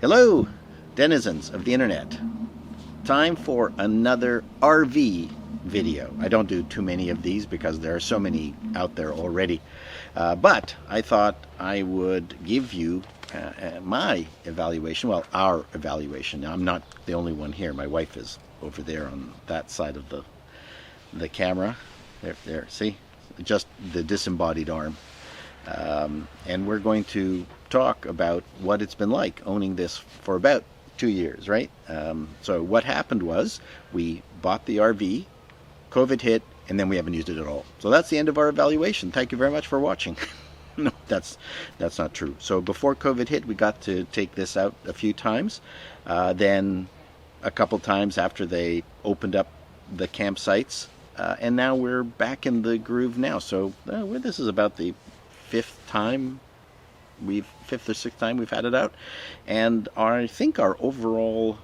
Hello, denizens of the internet. Time for another RV video. I don't do too many of these because there are so many out there already. But I thought I would give you my evaluation, well, our evaluation. Now, I'm not the only one here. My wife is over there on that side of the camera. There, see? Just the disembodied arm. And we're going to talk about what it's been like owning this for about 2 years, right? So what happened was we bought the RV, COVID hit, and then we haven't used it at all. So that's the end of our evaluation. Thank you very much for watching. No, that's not true. So before COVID hit, we got to take this out a few times. Then a couple times after they opened up the campsites. And now we're back in the groove now. So this is about the fifth or sixth time we've had it out, and I think our overall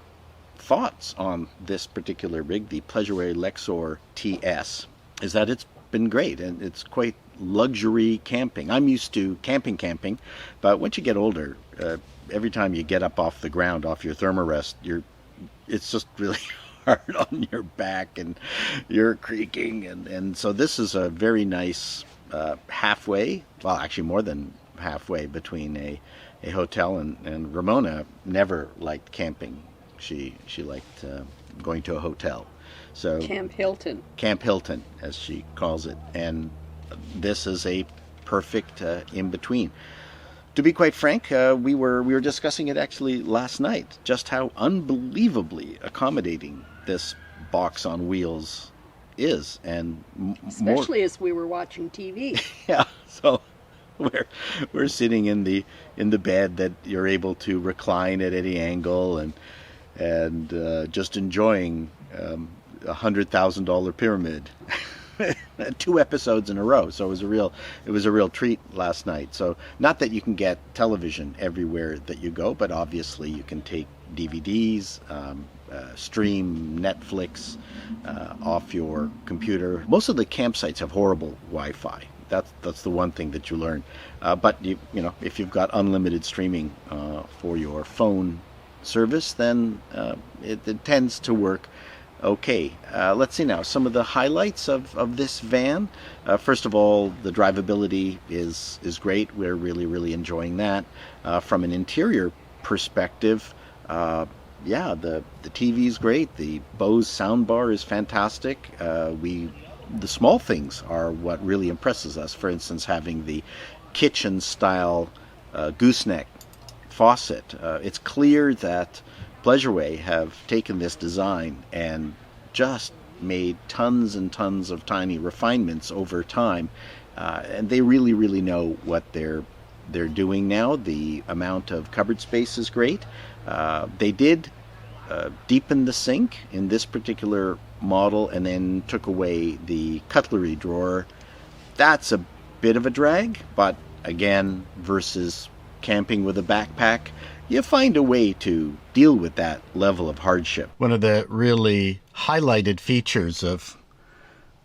thoughts on this particular rig, the Pleasureway Lexor TS, is that it's been great and it's quite luxury camping. I'm used to camping, but once you get older, every time you get up off the ground, off your thermarest, it's just really hard on your back and you're creaking, and so this is a very nice halfway, well, actually more than halfway between a hotel and Ramona never liked camping. She liked going to a hotel. So Camp Hilton, as she calls it, and this is a perfect in between. To be quite frank, we were discussing it actually last night, just how unbelievably accommodating this box on wheels is, and especially as we were watching TV. Yeah, so we're sitting in the bed that you're able to recline at any angle, and just enjoying $100,000 Pyramid. 2 episodes in a row, so it was a real treat last night. So not that you can get television everywhere that you go, but obviously you can take DVDs, stream Netflix off your computer. Most of the campsites have horrible Wi-Fi. That's the one thing that you learn. But you know, if you've got unlimited streaming for your phone service, then it tends to work okay. Let's see now some of the highlights of this van. First of all, the drivability is great. We're really enjoying that. From an interior perspective, yeah, the TV is great. The Bose soundbar is fantastic. The small things are what really impresses us. For instance, having the kitchen style gooseneck faucet. It's clear that Pleasureway have taken this design and just made tons and tons of tiny refinements over time, and they really know what they're doing now. The amount of cupboard space is great. They did deepen the sink in this particular model and then took away the cutlery drawer. That's a bit of a drag, but again, versus camping with a backpack, you find a way to deal with that level of hardship. One of the really highlighted features of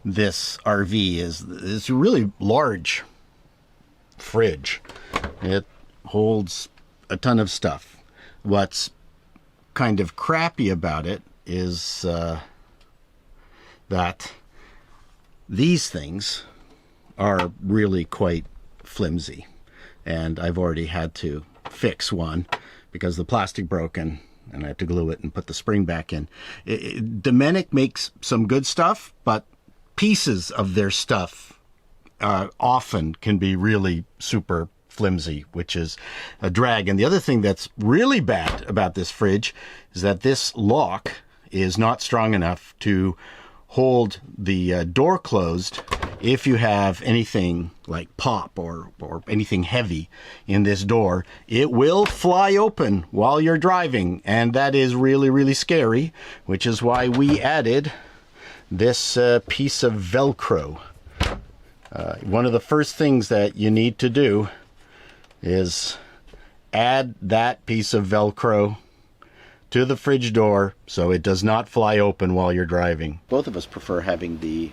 this RV is this really large fridge. It holds a ton of stuff. What's kind of crappy about it is that these things are really quite flimsy, and I've already had to fix one because the plastic broke and I had to glue it and put the spring back in. Domenic makes some good stuff, but pieces of their stuff often can be really super flimsy, which is a drag. And the other thing that's really bad about this fridge is that this lock is not strong enough to hold the door closed if you have anything like pop or anything heavy in this door. It will fly open while you're driving, and that is really scary, which is why we added this piece of Velcro. One of the first things that you need to do is add that piece of Velcro to the fridge door so it does not fly open while you're driving. Both of us prefer having the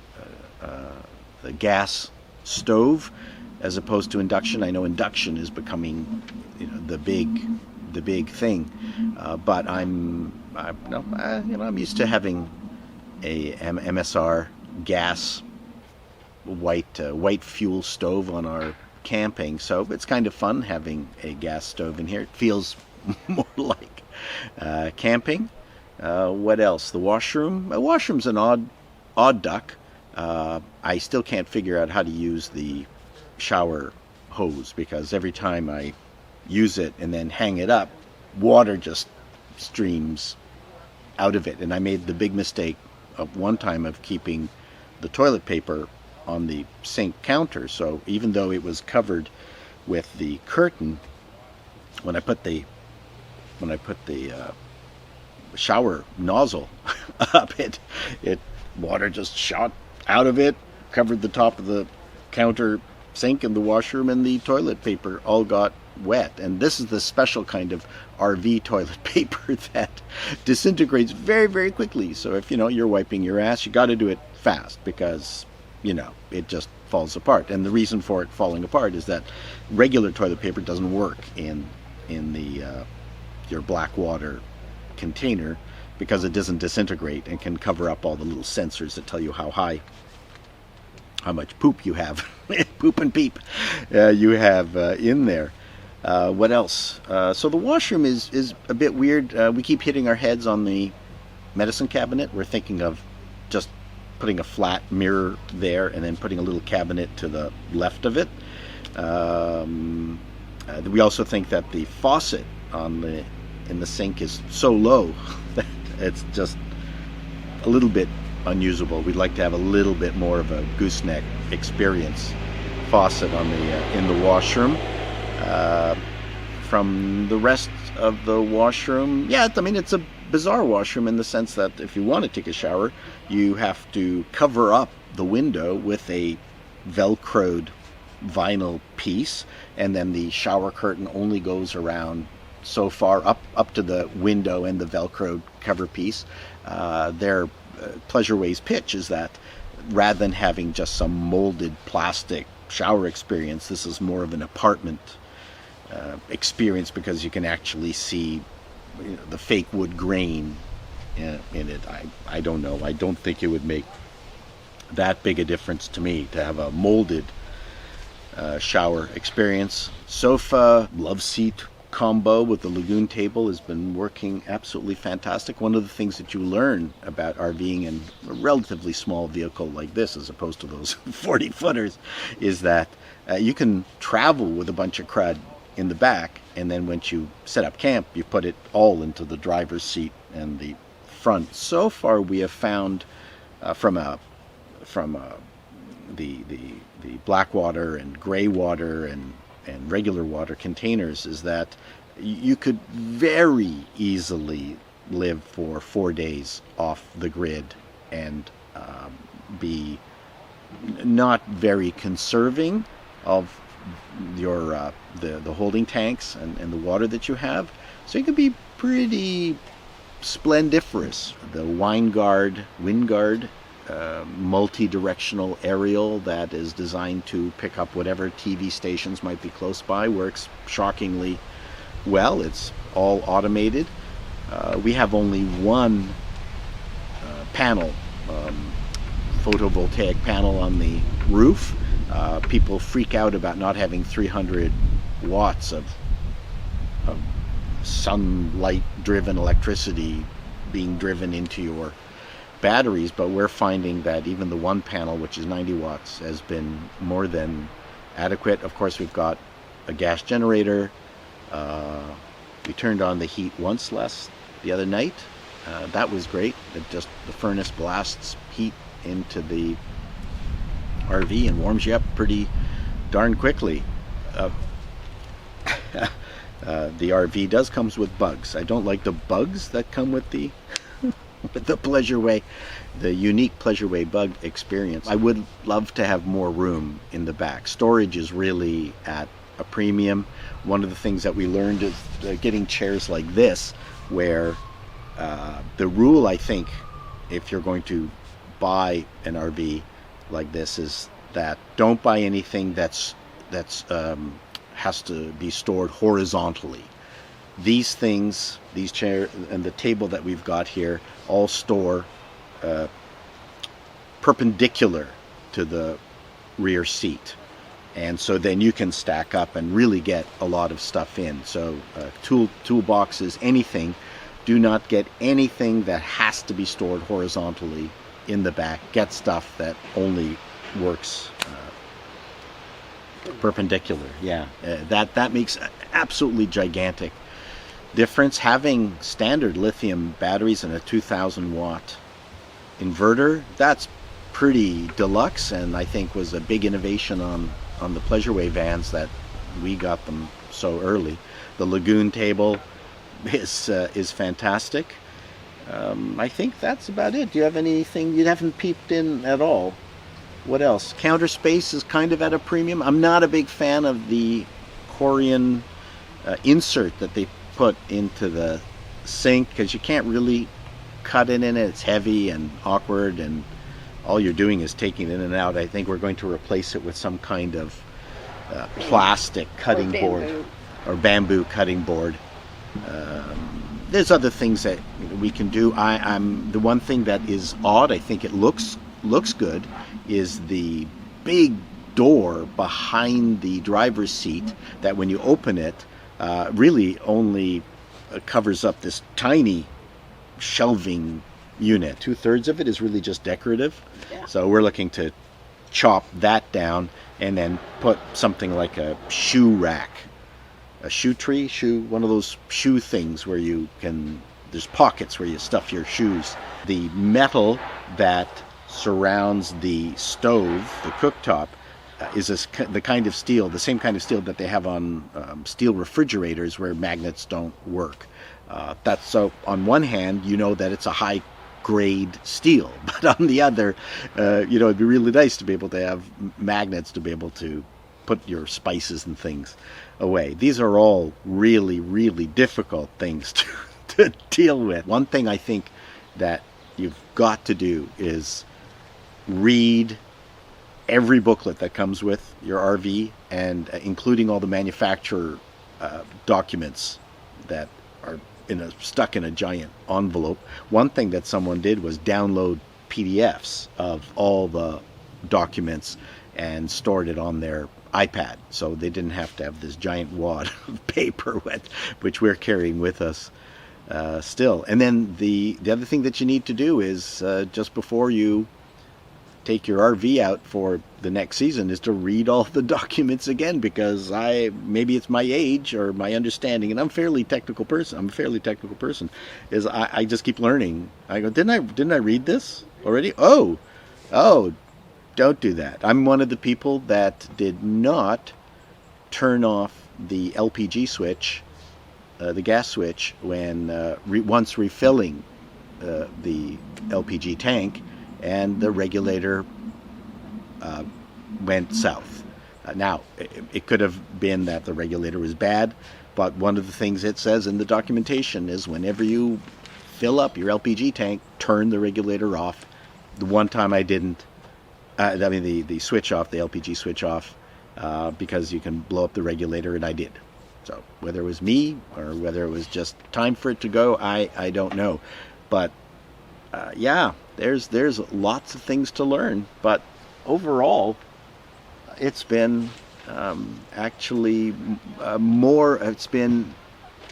gas stove as opposed to induction. I know induction is becoming, the big the big thing. But I'm used to having a MSR gas white fuel stove on our camping, so it's kind of fun having a gas stove in here. It feels more like camping. What else? The washroom. A washroom's an odd duck. I still can't figure out how to use the shower hose, because every time I use it and then hang it up, water just streams out of it. And I made the big mistake of one time of keeping the toilet paper on the sink counter. So even though it was covered with the curtain, when I put the shower nozzle up, it water just shot out of it, covered the top of the counter sink and the washroom, and the toilet paper all got wet. And this is the special kind of RV toilet paper that disintegrates very, very quickly. So if you're wiping your ass, you got to do it fast, because it just falls apart. And the reason for it falling apart is that regular toilet paper doesn't work in the your black water container, because it doesn't disintegrate and can cover up all the little sensors that tell you how much poop you have, poop and peep you have in there. What else? So the washroom is a bit weird. We keep hitting our heads on the medicine cabinet. We're thinking of just putting a flat mirror there and then putting a little cabinet to the left of it. We also think that the faucet in the sink is so low that it's just a little bit unusable. We'd like to have a little bit more of a gooseneck experience faucet in the washroom. From the rest of the washroom, it's a bizarre washroom in the sense that if you want to take a shower, you have to cover up the window with a velcroed vinyl piece, and then the shower curtain only goes around so far up to the window and the velcroed cover piece. Their Pleasureway's pitch is that rather than having just some molded plastic shower experience, this is more of an apartment experience, because you can actually see the fake wood grain in it. I don't know. I don't think it would make that big a difference to me to have a molded shower experience. Sofa, love seat combo with the lagoon table has been working absolutely fantastic. One of the things that you learn about RVing in a relatively small vehicle like this, as opposed to those 40 footers, is that you can travel with a bunch of crud in the back, and then once you set up camp, you put it all into the driver's seat and the front. So far, we have found from the black water and gray water and regular water containers, is that you could very easily live for 4 days off the grid and be not very conserving of your the holding tanks and the water that you have. So you can be pretty splendiferous. The Windguard multi-directional aerial that is designed to pick up whatever TV stations might be close by works shockingly well. It's all automated. We have only one panel, photovoltaic panel on the roof. People freak out about not having 300 watts of sunlight driven electricity being driven into your batteries, but we're finding that even the one panel, which is 90 watts, has been more than adequate. Of course, we've got a gas generator. We turned on the heat once the other night. That was great. The furnace blasts heat into the RV and warms you up pretty darn quickly. The RV does comes with bugs. I don't like the bugs that come with the with the Pleasureway, the unique Pleasureway bug experience. I would love to have more room in the back. Storage is really at a premium. One of the things that we learned is getting chairs like this, where the rule, I think, if you're going to buy an RV like this, is that don't buy anything that's has to be stored horizontally. these things, these chairs and the table that we've got here, all store perpendicular to the rear seat. And so then you can stack up and really get a lot of stuff in. So toolboxes, anything. Do not get anything that has to be stored horizontally in the back. Get stuff that only works perpendicular. Yeah, that makes absolutely gigantic difference. Having standard lithium batteries and a 2,000 watt inverter, that's pretty deluxe, and I think was a big innovation on the Pleasureway vans that we got them so early. The Lagoon table is fantastic. I think that's about it. Do you have anything you haven't peeped in at all? What else? Counter space is kind of at a premium. I'm not a big fan of the Corian insert that they put into the sink, because you can't really cut it in it. It's heavy and awkward, and all you're doing is taking it in and out. I think we're going to replace it with some kind of plastic cutting board or bamboo cutting board. There's other things that we can do. I'm the one thing that is odd. I think it looks good. Is the big door behind the driver's seat that when you open it, really only covers up this tiny shelving unit. 2/3 of it is really just decorative. Yeah. So we're looking to chop that down and then put something like a shoe rack, a shoe tree, one of those shoe things where there's pockets where you stuff your shoes. The metal that surrounds the stove, the cooktop, is the kind of steel, the same kind of steel that they have on steel refrigerators where magnets don't work. That's so on one hand, you know that it's a high grade steel, but on the other, it'd be really nice to be able to have magnets to be able to put your spices and things away. These are all really, really difficult things to deal with. One thing I think that you've got to do is read every booklet that comes with your RV, and including all the manufacturer documents that are stuck in a giant envelope. One thing that someone did was download PDFs of all the documents and stored it on their iPad, so they didn't have to have this giant wad of paper which we're carrying with us still. And then the other thing that you need to do is just before you take your RV out for the next season is to read all the documents again, because maybe it's my age or my understanding, and I'm a fairly technical person, is I just keep learning. I go, didn't I read this already? Oh, don't do that. I'm one of the people that did not turn off the LPG switch, the gas switch, when once refilling the LPG tank, and the regulator went south. Now, it could have been that the regulator was bad, but one of the things it says in the documentation is whenever you fill up your LPG tank, turn the regulator off. The one time I didn't, the switch off, the LPG switch off, because you can blow up the regulator, and I did. So whether it was me or whether it was just time for it to go, I don't know. But yeah, there's lots of things to learn, but overall, it's been actually it's been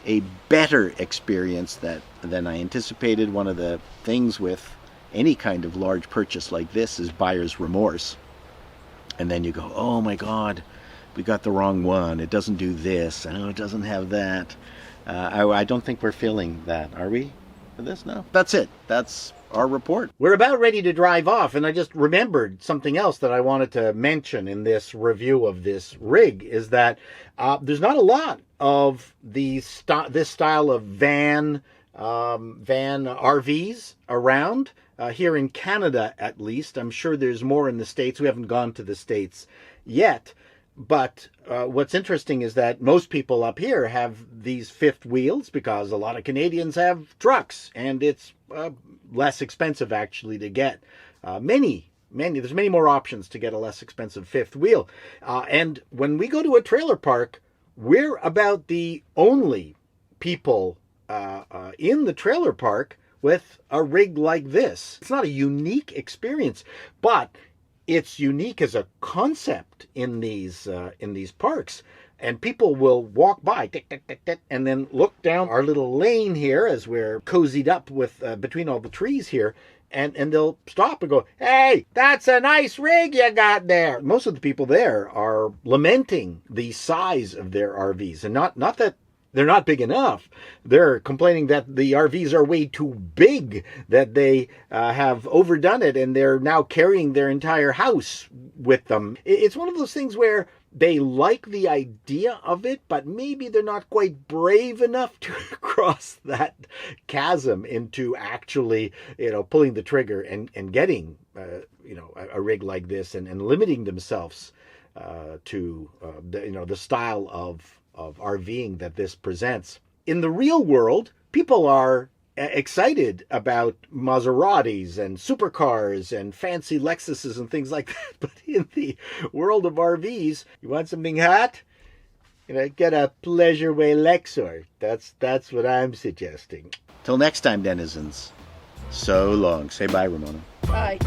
a better experience than I anticipated. One of the things with any kind of large purchase like this is buyer's remorse. And then you go, oh my God, we got the wrong one. It doesn't do this. Oh, it doesn't have that. I don't think we're feeling that, are we? For this? No. That's it. That's our report. We're about ready to drive off, and I just remembered something else that I wanted to mention in this review of this rig, is that there's not a lot of this style of van RVs around. Here in Canada, at least. I'm sure there's more in the States. We haven't gone to the States yet. But what's interesting is that most people up here have these fifth wheels, because a lot of Canadians have trucks, and it's less expensive actually to get there's many more options to get a less expensive fifth wheel. And when we go to a trailer park, we're about the only people in the trailer park with a rig like this. It's not a unique experience, but it's unique as a concept in these parks. And people will walk by, tick, tick, tick, tick, and then look down our little lane here as we're cozied up with between all the trees here, and they'll stop and go, "Hey, that's a nice rig you got there." Most of the people there are lamenting the size of their RVs, and not that they're not big enough. They're complaining that the RVs are way too big, that they have overdone it, and they're now carrying their entire house with them. It's one of those things where they like the idea of it, but maybe they're not quite brave enough to cross that chasm into actually, pulling the trigger and getting, a rig like this and limiting themselves to, the style of RVing that this presents. In the real world, people are excited about Maseratis and supercars and fancy Lexuses and things like that. But in the world of RVs, you want something hot? Get a Pleasureway Lexor. That's what I'm suggesting. Till next time, denizens. So long. Say bye, Ramona. Bye.